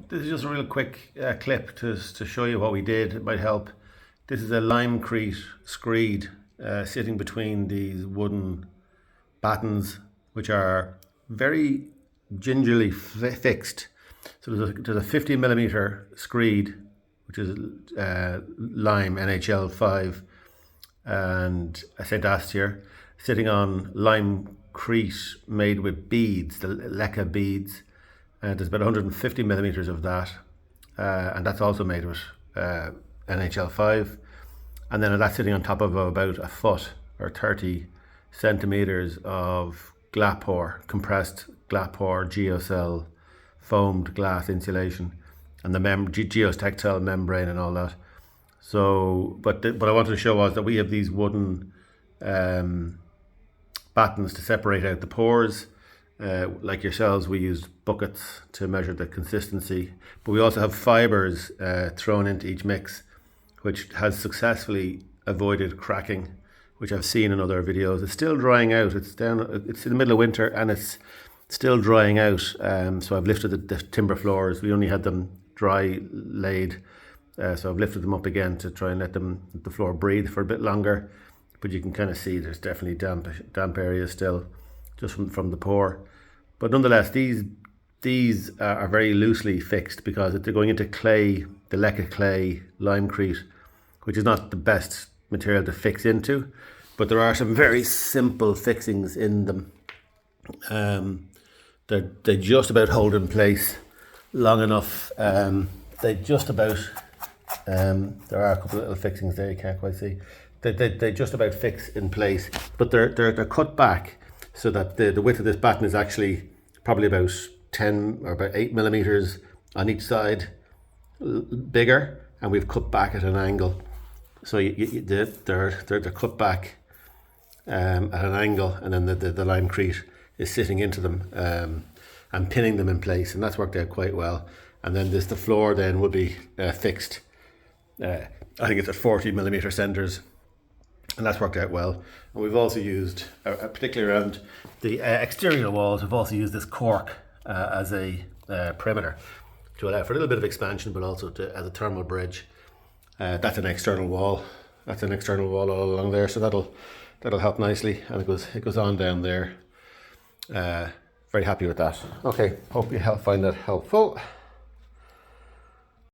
This is just a real quick clip to show you what we did. It might help. This is a limecrete screed sitting between these wooden battens, which are very gingerly fixed. So there's a 50 millimeter screed, which is lime NHL5 and a St. Astier, sitting on limecrete made with beads, the leca beads. There's about 150 millimeters of that, and that's also made with NHL5. And then that's sitting on top of about a foot or 30 centimeters of glapor, compressed glapor geocell foamed glass insulation, and the geotextile membrane and all that. So, but what I wanted to show was that we have these wooden battens to separate out the pores. Like yourselves, we use buckets to measure the consistency, but we also have fibers thrown into each mix, which has successfully avoided cracking, which I've seen in other videos. It's still drying out. It's in the middle of winter and it's still drying out. So I've lifted the timber floors. We only had them dry laid, so I've lifted them up again to try and let the floor breathe for a bit longer. But you can kind of see there's definitely damp areas still, just from the pour. But nonetheless, these are very loosely fixed because they're going into clay, the leca clay, limecrete, which is not the best material to fix into, but there are some very simple fixings in them. They just about hold in place long enough. They just about, there are a couple of little fixings there you can't quite see. They just about fix in place, but they're cut back so that the width of this batten is actually probably about 10 or about 8 millimeters on each side bigger, and we've cut back at an angle. So they're cut back at an angle, and then the limecrete is sitting into them and pinning them in place, and that's worked out quite well. And then the floor then will be fixed. I think it's at 40 millimeter centers, and that's worked out well. And we've also used, particularly around the exterior walls, we've also used this cork as a perimeter to allow for a little bit of expansion, but also as a thermal bridge. That's an external wall. That's an external wall all along there, so that'll help nicely, and it goes on down there. Very happy with that. Okay, hope you find that helpful.